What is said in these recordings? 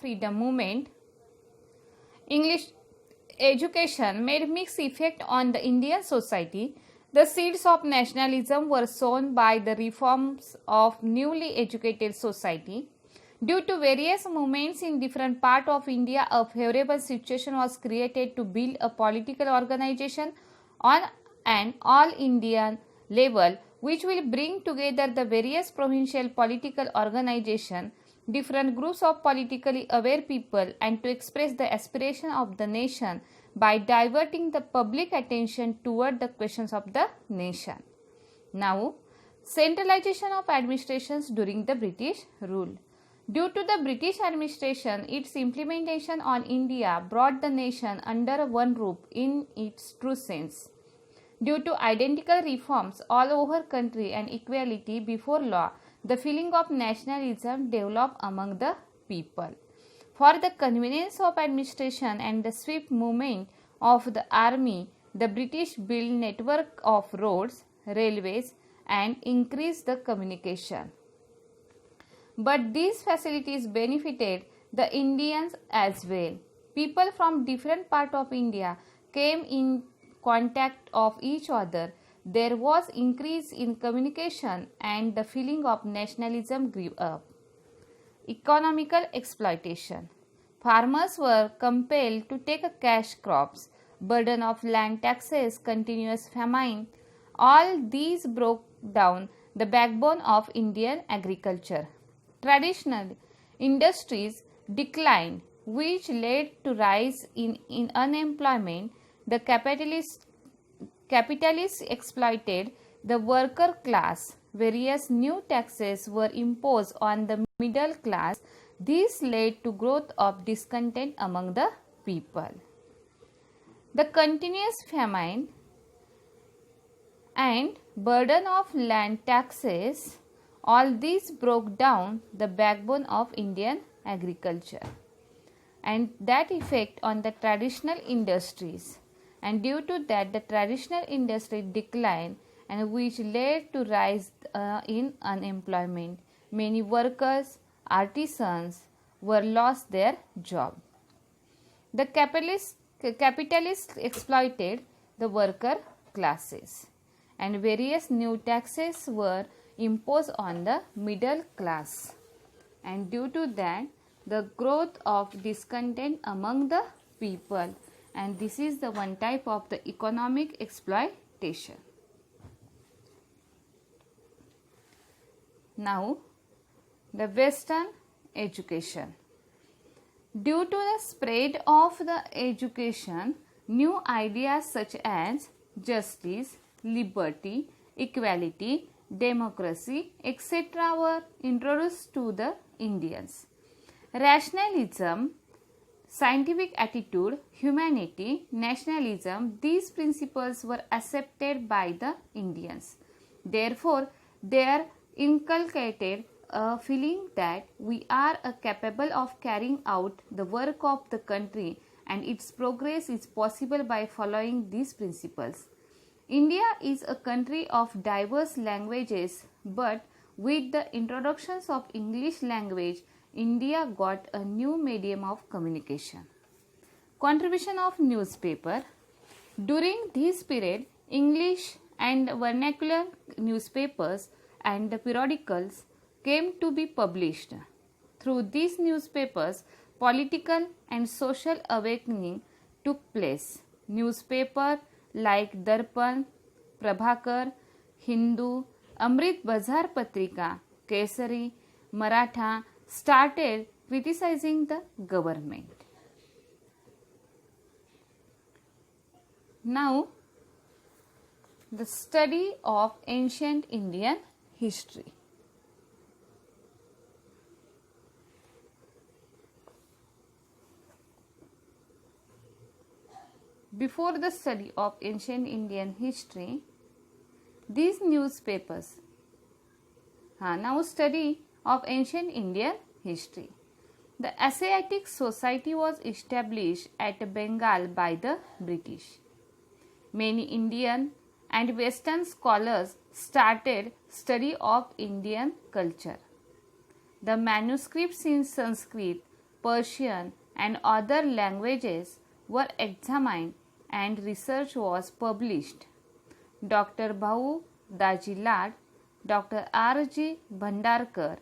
freedom movement, English education made mixed effect on the Indian society. The seeds of nationalism were sown by the reforms of newly educated society. Due to various movements in different parts of India, a favorable situation was created to build a political organization on an all-Indian level, which will bring together the various provincial political organizations, different groups of politically aware people, and to express the aspiration of the nation by diverting the public attention toward the questions of the nation. Now, centralization of administrations during the British rule. Due to the British administration, its implementation on India brought the nation under one roof in its true sense. Due to identical reforms all over country and equality before law, the feeling of nationalism developed among the people. For the convenience of administration and the swift movement of the army, the British built network of roads, railways, and increased the communication. But these facilities benefited the Indians as well. People from different parts of India came in contact of each other. There was increase in communication and the feeling of nationalism grew up. Economical exploitation. Farmers were compelled to take a cash crops, burden of land taxes, continuous famine. All these broke down the backbone of Indian agriculture. Traditional industries declined, which led to rise in unemployment. The capitalists exploited the worker class. Various new taxes were imposed on the middle class. This led to growth of discontent among the people. The continuous famine and burden of land taxes, all these broke down the backbone of Indian agriculture and that effect on the traditional industries, and due to that the traditional industry declined and which led to rise in unemployment. Many workers, artisans were lost their job. The capitalists exploited the worker classes and various new taxes were imposed on the middle class, and due to that the growth of discontent among the people, and this is the one type of the economic exploitation. Now, the Western education. Due to the spread of the education, new ideas such as justice, liberty, equality, democracy, etc. were introduced to the Indians. Rationalism, scientific attitude, humanity, nationalism, these principles were accepted by the Indians. Therefore, they inculcated a feeling that we are capable of carrying out the work of the country and its progress is possible by following these principles. India is a country of diverse languages, but with the introductions of English language, India got a new medium of communication. Contribution of newspaper. During this period, English and vernacular newspapers and periodicals came to be published. Through these newspapers, political and social awakening took place. Newspaper like Darpan, Prabhakar, Hindu, Amrit Bazar Patrika, Kesari, Maratha started criticizing the government. Now, the study of ancient Indian history. Before the study of ancient Indian history, these newspapers. Now study of ancient Indian history. The Asiatic Society was established at Bengal by the British. Many Indian and Western scholars started study of Indian culture. The manuscripts in Sanskrit Persian, and other languages were examined and research was published. Dr. Bhau Daji Lad, Dr. R.G. Bhandarkar,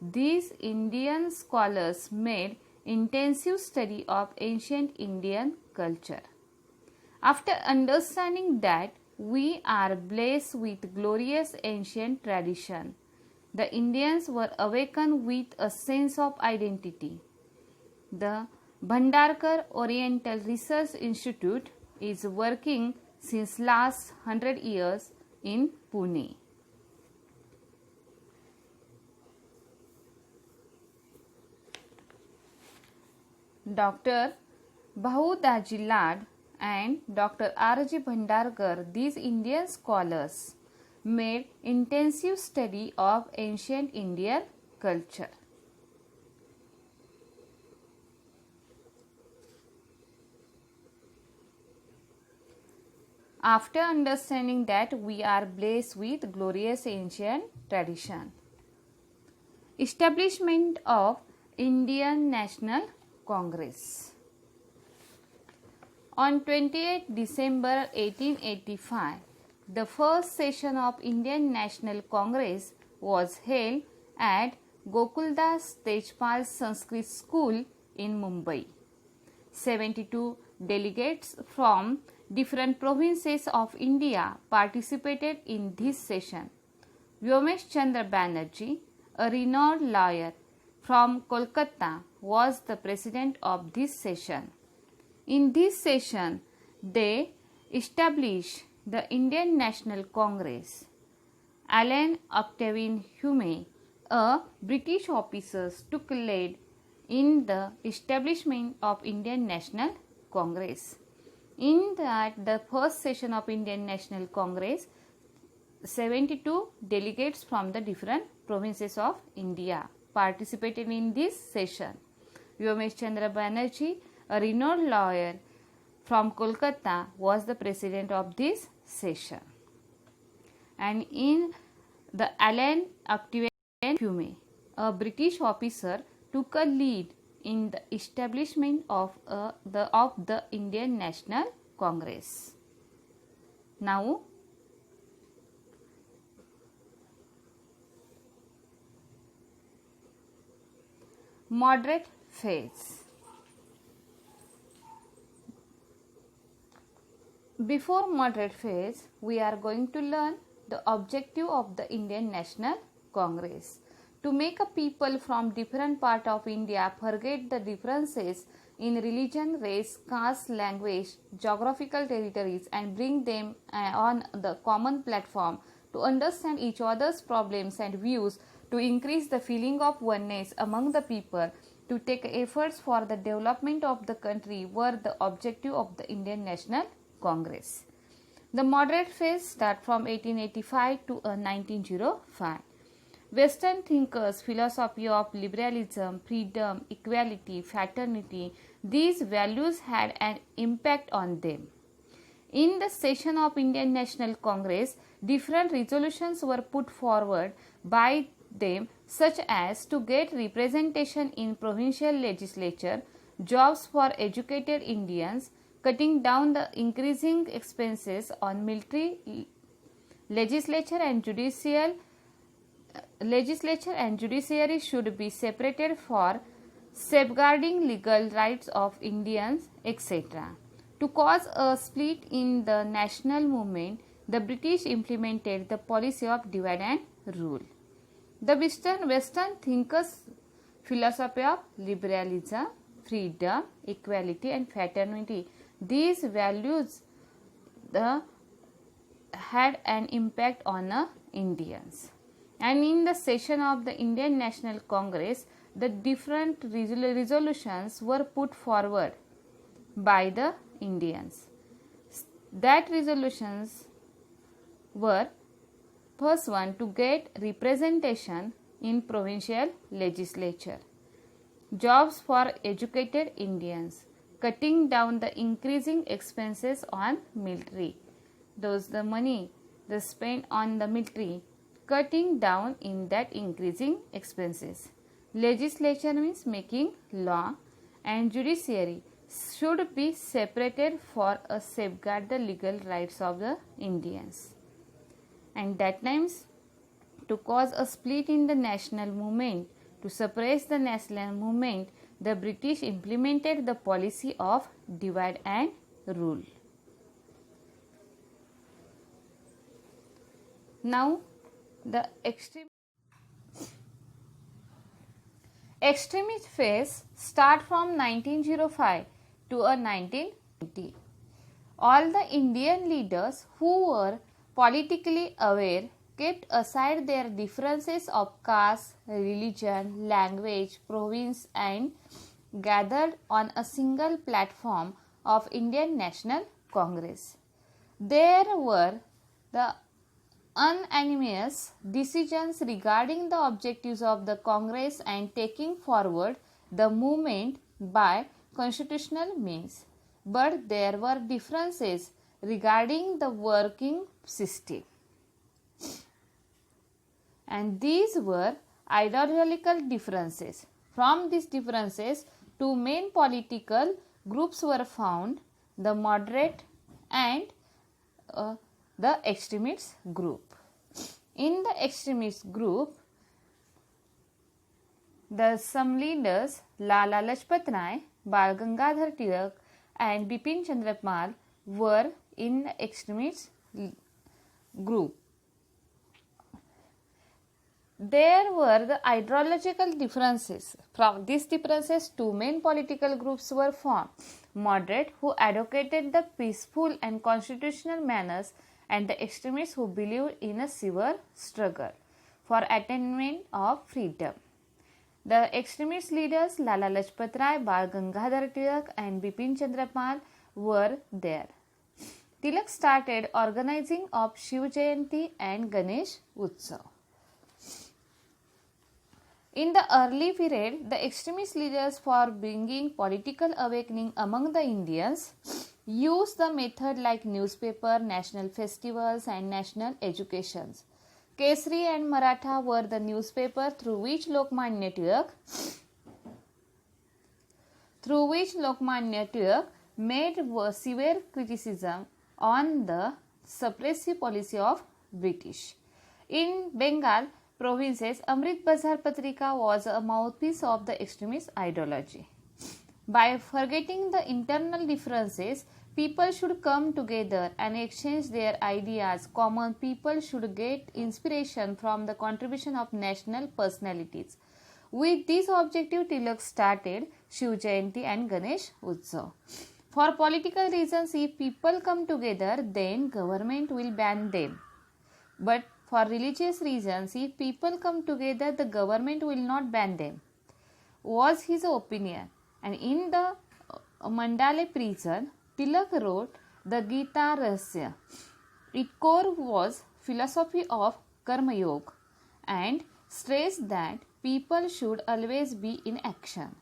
these Indian scholars made intensive study of ancient Indian culture. After understanding that we are blessed with glorious ancient tradition, the Indians were awakened with a sense of identity. The Bhandarkar Oriental Research Institute is working since last 100 years in Pune. Dr. Bhau Daji Lad and Dr. R.G. Bhandarkar, these Indian scholars, made intensive study of ancient Indian culture. After understanding that we are blessed with glorious ancient tradition. Establishment of Indian National Congress. On 28 December 1885, the first session of Indian National Congress was held at Gokuldas Tejpal Sanskrit School in Mumbai. 72 delegates from different provinces of India participated in this session. Vyomesh Chandra Banerjee, a renowned lawyer from Kolkata, was the president of this session. In this session, they established the Indian National Congress. Allen Octavian Hume, a British officer, took lead in the establishment of Indian National Congress. In the first session of Indian National Congress, 72 delegates from the different provinces of India participated in this session. Vyomesh Chandra Banerjee, a renowned lawyer from Kolkata, was the president of this session. And in the Allen Octavian Hume, a British officer, took a lead in the establishment of the Indian National Congress. Now, moderate phase. Before moderate phase, we are going to learn the objective of the Indian National Congress. To make a people from different part of India forget the differences in religion, race, caste, language, geographical territories and bring them on the common platform to understand each other's problems and views, to increase the feeling of oneness among the people, to take efforts for the development of the country were the objective of the Indian National Congress. The moderate phase starts from 1885 to 1905. Western thinkers' philosophy of liberalism, freedom, equality, fraternity, these values had an impact on them. In the session of Indian National Congress, different resolutions were put forward by them, such as to get representation in provincial legislature, jobs for educated Indians, cutting down the increasing expenses on military, legislature and judiciary should be separated for safeguarding legal rights of Indians, etc. To cause a split in the national movement, the British implemented the policy of divide and rule. The Western thinkers' philosophy of liberalism, freedom, equality and fraternity, these values had an impact on Indians. And in the session of the Indian National Congress, the different resolutions were put forward by the Indians. That resolutions were: first one, to get representation in provincial legislature, jobs for educated Indians, cutting down the increasing expenses on military, those the money they spent on the military, cutting down in that increasing expenses. Legislature means making law, and judiciary should be separated for a safeguard the legal rights of the Indians. And that times to cause a split in the national movement, to suppress the national movement, the British implemented the policy of divide and rule. Now, the extremist phase start from 1905 to a 1920. All the Indian leaders who were politically aware kept aside their differences of caste, religion, language, province and gathered on a single platform of Indian National Congress. There were the unanimous decisions regarding the objectives of the Congress and taking forward the movement by constitutional means. But there were differences regarding the working system. And these were ideological differences. From these differences, two main political groups were found, the moderate and the extremist group. In the extremist group, some leaders Lala Lajpat Rai, Bal Gangadhar Tilak and Bipin Chandra Pal were in the extremist group. There were the ideological differences. From these differences, two main political groups were formed. Moderate, who advocated the peaceful and constitutional manners, and the extremists who believed in a civil struggle for attainment of freedom. The extremist leaders Lala Lajpat Rai, Bal Gangadhar Tilak and Bipin Chandra Pal were there. Tilak started organizing of Shiv Jayanti and Ganesh Utsav. In the early period, the extremist leaders for bringing political awakening among the Indians used the method like newspaper, national festivals and national educations. Kesari and Maratha were the newspaper through which Lokmanya Tilak made severe criticism on the suppressive policy of British. In Bengal provinces, Amrit Bazar Patrika was a mouthpiece of the extremist ideology. By forgetting the internal differences, people should come together and exchange their ideas. Common people should get inspiration from the contribution of national personalities. With this objective, Tilak started Shiv Jayanti and Ganesh Utsav. For political reasons, if people come together, then government will ban them. But for religious reasons, if people come together, the government will not ban them, was his opinion. And in the Mandale prison, Tilak wrote the Gita Rahasya. Its core was philosophy of Karma Yoga and stressed that people should always be in action.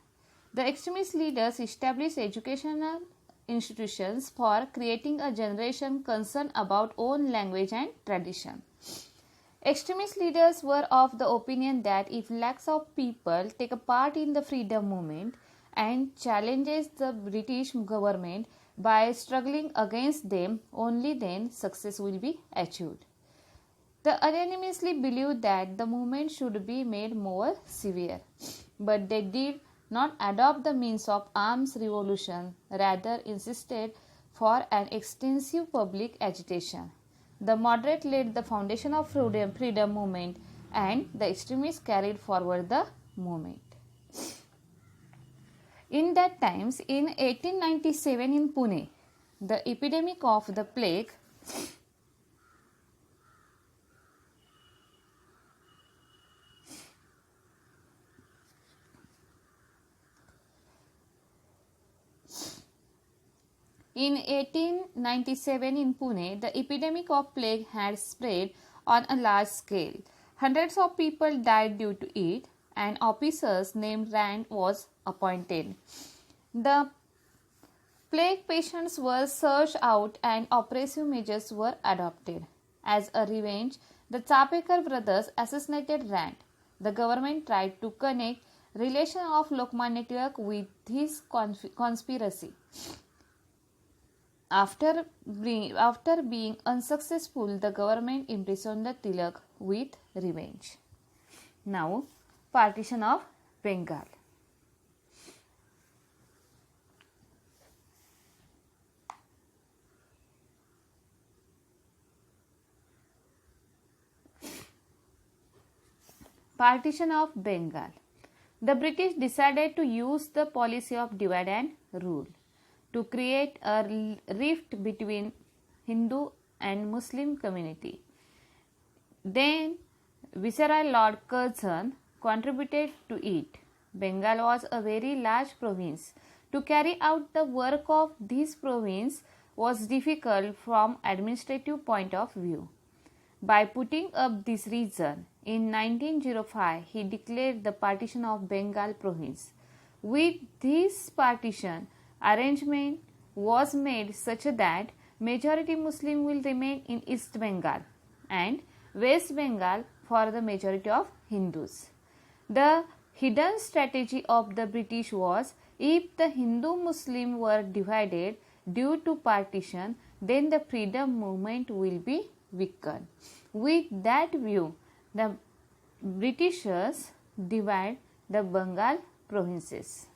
The extremist leaders established educational institutions for creating a generation concerned about own language and tradition. Extremist leaders were of the opinion that if lakhs of people take a part in the freedom movement and challenges the British government by struggling against them, only then success will be achieved. They unanimously believed that the movement should be made more severe, but they did not adopt the means of arms revolution, rather insisted for an extensive public agitation. The moderate laid the foundation of freedom movement and the extremists carried forward the movement. In that times, in 1897 in Pune, the epidemic of the plague In 1897 in Pune, the epidemic of plague had spread on a large scale. Hundreds of people died due to it. An officer named Rand was appointed. The plague patients were searched out and oppressive measures were adopted. As a revenge, the Chapekar brothers assassinated Rand. The government tried to connect relation of Lokmanya Tilak with his conspiracy. After being unsuccessful, the government imprisoned the Tilak with revenge. Now, partition of Bengal. Partition of Bengal. The British decided to use the policy of divide and rule to create a rift between Hindu and Muslim community. Then Viceroy Lord Curzon contributed to it. Bengal was a very large province. To carry out the work of this province was difficult from administrative point of view. By putting up this region, in 1905 he declared the partition of Bengal province. With this partition, arrangement was made such that majority Muslim will remain in East Bengal and West Bengal for the majority of Hindus. The hidden strategy of the British was, if the Hindu-Muslim were divided due to partition, then the freedom movement will be weakened. With that view, the Britishers divide the Bengal provinces.